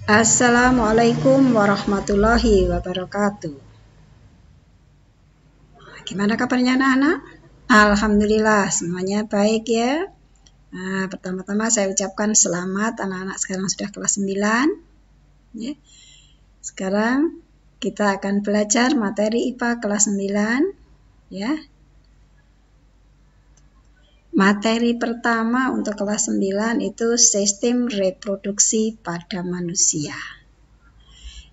Assalamualaikum warahmatullahi wabarakatuh. Gimana kabarnya anak-anak? Alhamdulillah semuanya baik ya. Nah, pertama-tama saya ucapkan selamat anak-anak sekarang sudah kelas 9. Ya. Sekarang kita akan belajar materi IPA kelas 9 ya. Materi pertama untuk kelas 9 itu sistem reproduksi pada manusia.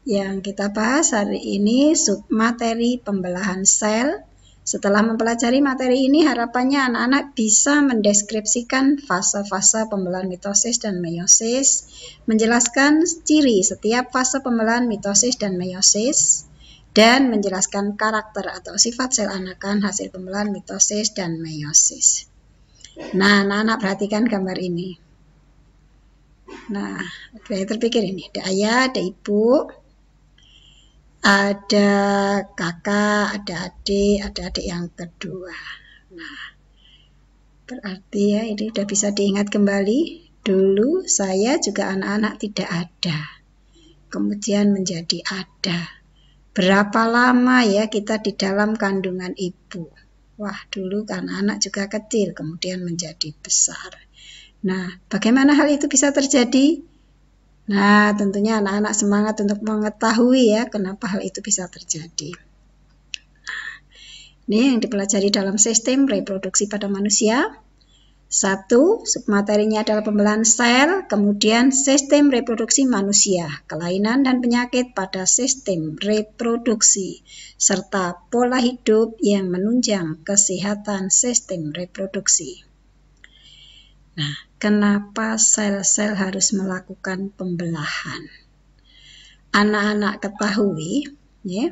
Yang kita bahas hari ini submateri pembelahan sel. Setelah mempelajari materi ini, harapannya anak-anak bisa mendeskripsikan fase-fase pembelahan mitosis dan meiosis, menjelaskan ciri setiap fase pembelahan mitosis dan meiosis, dan menjelaskan karakter atau sifat sel anakan hasil pembelahan mitosis dan meiosis. Nah, anak-anak perhatikan gambar ini. Nah, saya terpikir ini, ada ayah, ada ibu, ada kakak, ada adik yang kedua. Nah, berarti ya ini udah bisa diingat kembali. Dulu saya juga anak-anak tidak ada, kemudian menjadi ada. Berapa lama ya kita di dalam kandungan ibu? Wah, dulu kan anak juga kecil, kemudian menjadi besar. Nah, bagaimana hal itu bisa terjadi? Nah, tentunya anak-anak semangat untuk mengetahui ya kenapa hal itu bisa terjadi. Nah, ini yang dipelajari dalam sistem reproduksi pada manusia. 1. Submaterinya adalah pembelahan sel, kemudian sistem reproduksi manusia, kelainan dan penyakit pada sistem reproduksi, serta pola hidup yang menunjang kesehatan sistem reproduksi. Nah, kenapa sel-sel harus melakukan pembelahan? Anak-anak ketahui ya,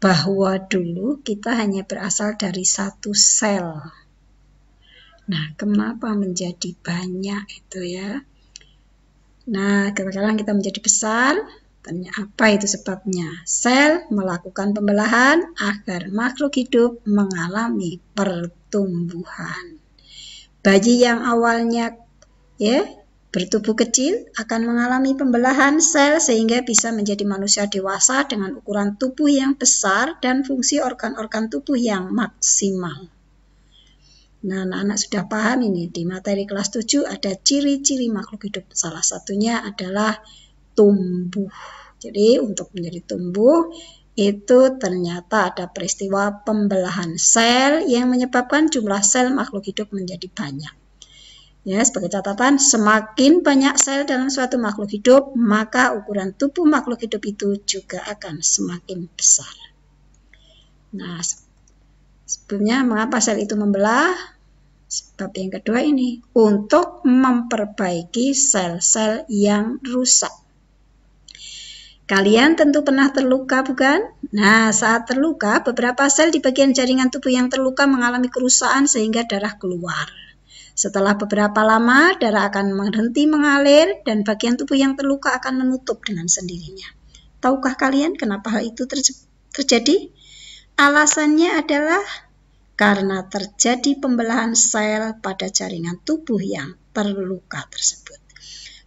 bahwa dulu kita hanya berasal dari satu sel. Nah, kenapa menjadi banyak itu ya? Nah, sekarang kita menjadi besar, tanya apa itu sebabnya? Sel melakukan pembelahan agar makhluk hidup mengalami pertumbuhan. Bayi yang awalnya ya bertubuh kecil akan mengalami pembelahan sel sehingga bisa menjadi manusia dewasa dengan ukuran tubuh yang besar dan fungsi organ-organ tubuh yang maksimal. Nah, anak-anak sudah paham ini, di materi kelas 7 ada ciri-ciri makhluk hidup. Salah satunya adalah tumbuh. Jadi untuk menjadi tumbuh itu ternyata ada peristiwa pembelahan sel yang menyebabkan jumlah sel makhluk hidup menjadi banyak. Ya, sebagai catatan, semakin banyak sel dalam suatu makhluk hidup, maka ukuran tubuh makhluk hidup itu juga akan semakin besar. Nah, sebelumnya mengapa sel itu membelah? Sebab yang kedua ini, untuk memperbaiki sel-sel yang rusak. Kalian tentu pernah terluka, bukan? Nah, saat terluka, beberapa sel di bagian jaringan tubuh yang terluka mengalami kerusakan sehingga darah keluar. Setelah beberapa lama, darah akan berhenti mengalir dan bagian tubuh yang terluka akan menutup dengan sendirinya. Tahukah kalian kenapa hal itu terjadi? Alasannya adalah karena terjadi pembelahan sel pada jaringan tubuh yang terluka tersebut.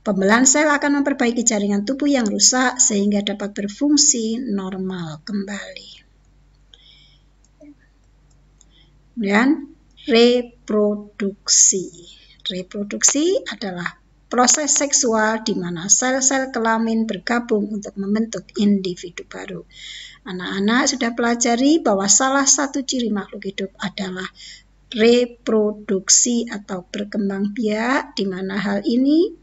Pembelahan sel akan memperbaiki jaringan tubuh yang rusak sehingga dapat berfungsi normal kembali. Kemudian reproduksi. Reproduksi adalah proses seksual di mana sel-sel kelamin bergabung untuk membentuk individu baru. Anak-anak sudah pelajari bahwa salah satu ciri makhluk hidup adalah reproduksi atau berkembang biak, di mana hal ini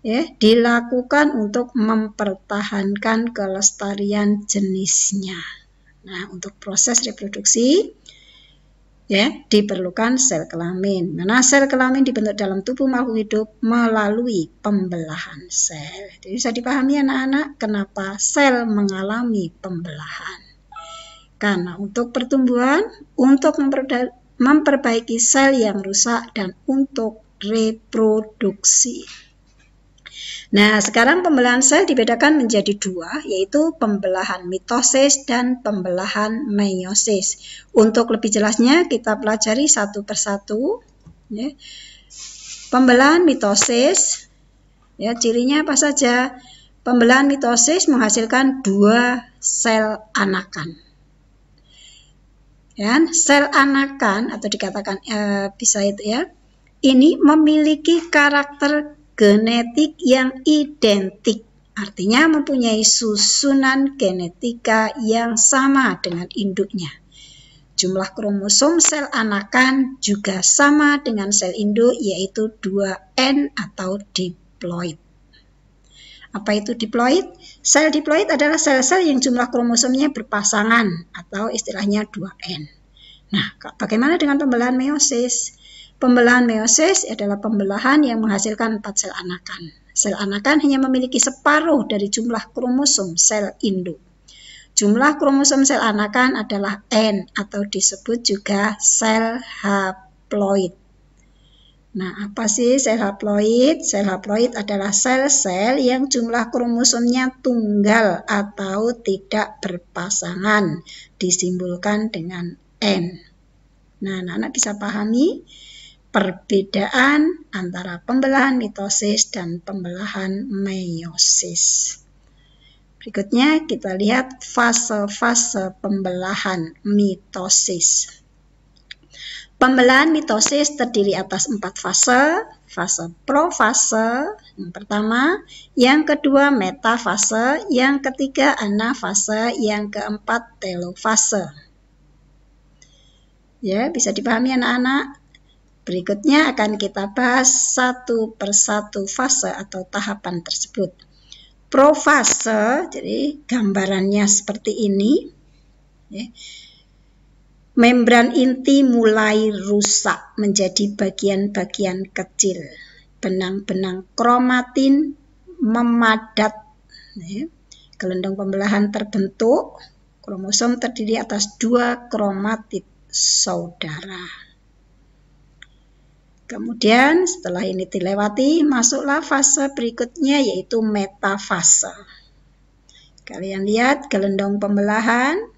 ya, dilakukan untuk mempertahankan kelestarian jenisnya. Nah, untuk proses reproduksi ya, diperlukan sel kelamin. Mana sel kelamin dibentuk dalam tubuh makhluk hidup melalui pembelahan sel. Jadi bisa dipahami anak-anak kenapa sel mengalami pembelahan. Karena untuk pertumbuhan, untuk memperbaiki sel yang rusak, dan untuk reproduksi. Nah, sekarang pembelahan sel dibedakan menjadi dua, yaitu pembelahan mitosis dan pembelahan meiosis. Untuk lebih jelasnya, kita pelajari satu persatu. Ya. Pembelahan mitosis, ya, cirinya apa saja? Pembelahan mitosis menghasilkan 2 sel anakan. Dan sel anakan atau dikatakan bisa itu ya, ini memiliki karakter genetik yang identik. Artinya mempunyai susunan genetika yang sama dengan induknya. Jumlah kromosom sel anakan juga sama dengan sel induk, yaitu 2N atau diploid. Apa itu diploid? Sel diploid adalah sel-sel yang jumlah kromosomnya berpasangan atau istilahnya 2N. Nah, bagaimana dengan pembelahan meiosis? Pembelahan meiosis adalah pembelahan yang menghasilkan 4 sel anakan. Sel anakan hanya memiliki separuh dari jumlah kromosom sel induk. Jumlah kromosom sel anakan adalah N atau disebut juga sel haploid. Nah, apa sih sel haploid? Sel haploid adalah sel-sel yang jumlah kromosomnya tunggal atau tidak berpasangan, disimbolkan dengan N. Nah, anak-anak bisa pahami perbedaan antara pembelahan mitosis dan pembelahan meiosis. Berikutnya kita lihat fase-fase pembelahan mitosis. Pembelahan mitosis terdiri atas 4 fase. Fase profase yang pertama, yang kedua metafase, yang ketiga anafase, yang keempat telofase. Ya, bisa dipahami anak-anak? Berikutnya akan kita bahas satu persatu fase atau tahapan tersebut. Profase, jadi gambarannya seperti ini. Ya. Membran inti mulai rusak menjadi bagian-bagian kecil. Benang-benang kromatin memadat. Gelendong pembelahan terbentuk. Kromosom terdiri atas 2 kromatid saudara. Kemudian setelah ini dilewati, masuklah fase berikutnya yaitu metafase. Kalian lihat gelendong pembelahan.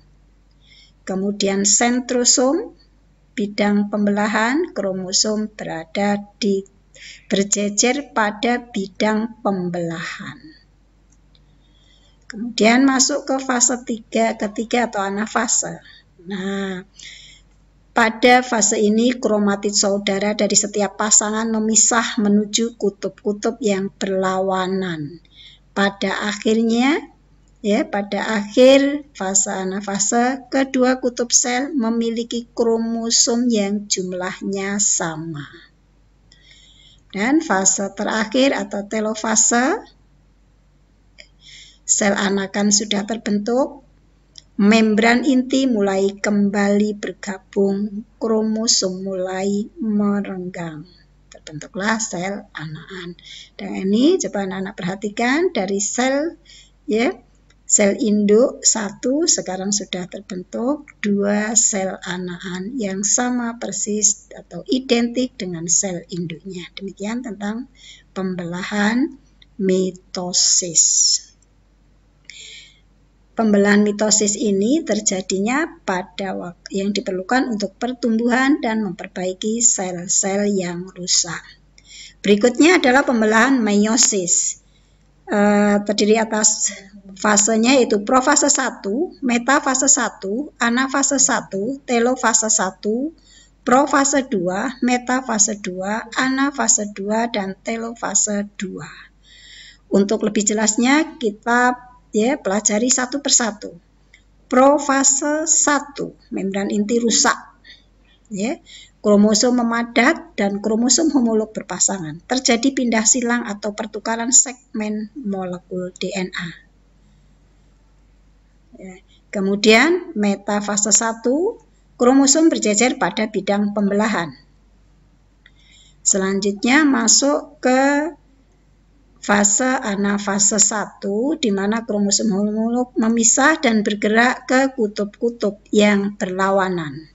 Kemudian sentrosom, bidang pembelahan, kromosom berjejer pada bidang pembelahan. Kemudian masuk ke fase ketiga atau anafase. Nah, pada fase ini kromatid saudara dari setiap pasangan memisah menuju kutub-kutub yang berlawanan. Pada akhir fase anafase, kedua kutub sel memiliki kromosom yang jumlahnya sama. Dan fase terakhir atau telofase, sel anakan sudah terbentuk, membran inti mulai kembali bergabung, kromosom mulai merenggang. Terbentuklah sel anakan. Dan ini coba anak-anak perhatikan dari sel sel induk 1 sekarang sudah terbentuk 2 sel anakan yang sama persis atau identik dengan sel induknya. Demikian tentang pembelahan mitosis. Pembelahan mitosis ini terjadinya pada waktu yang diperlukan untuk pertumbuhan dan memperbaiki sel-sel yang rusak. Berikutnya adalah pembelahan meiosis. Terdiri atas fasenya yaitu profase 1, metafase 1, anafase 1, telofase 1, profase 2, metafase 2, anafase 2, dan telofase 2. Untuk lebih jelasnya kita pelajari satu persatu. Profase 1, membran inti rusak. Kromosom memadat dan kromosom homolog berpasangan. Terjadi pindah silang atau pertukaran segmen molekul DNA. Kemudian metafase 1, kromosom berjejer pada bidang pembelahan. Selanjutnya masuk ke fase anafase 1, di mana kromosom homolog memisah dan bergerak ke kutub-kutub yang berlawanan.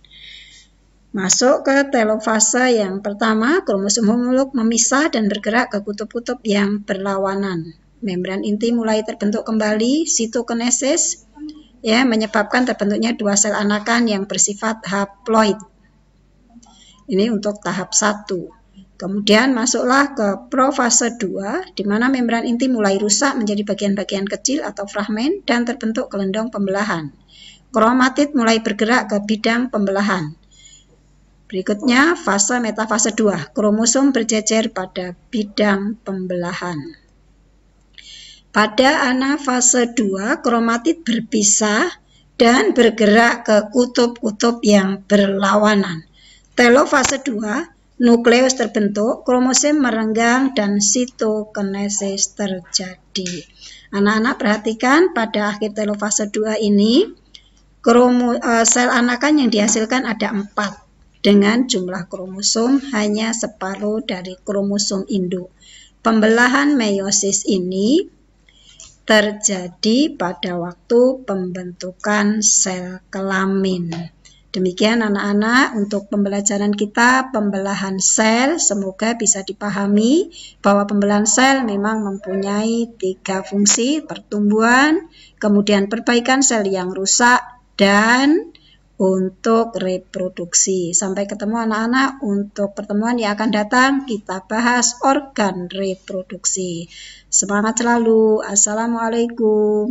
Masuk ke telofase yang pertama, kromosom homolog memisah dan bergerak ke kutub-kutub yang berlawanan. Membran inti mulai terbentuk kembali, sitokinesis, menyebabkan terbentuknya 2 sel anakan yang bersifat haploid. Ini untuk tahap 1. Kemudian masuklah ke profase 2, di mana membran inti mulai rusak menjadi bagian-bagian kecil atau fragmen dan terbentuk gelendong pembelahan. Kromatid mulai bergerak ke bidang pembelahan. Berikutnya fase metafase 2, kromosom berjejer pada bidang pembelahan. Pada anafase 2, kromatid berpisah dan bergerak ke kutub-kutub yang berlawanan. Telofase 2, nukleus terbentuk, kromosom merenggang, dan sitokinesis terjadi. Anak-anak perhatikan pada akhir telofase 2 ini, sel anakan yang dihasilkan ada 4, dengan jumlah kromosom hanya separuh dari kromosom induk. Pembelahan meiosis ini terjadi pada waktu pembentukan sel kelamin. Demikian anak-anak untuk pembelajaran kita pembelahan sel. Semoga bisa dipahami bahwa pembelahan sel memang mempunyai 3 fungsi: pertumbuhan, kemudian perbaikan sel yang rusak, dan untuk reproduksi. Sampai ketemu anak-anak, untuk pertemuan yang akan datang kita bahas organ reproduksi. Semangat selalu. Assalamualaikum.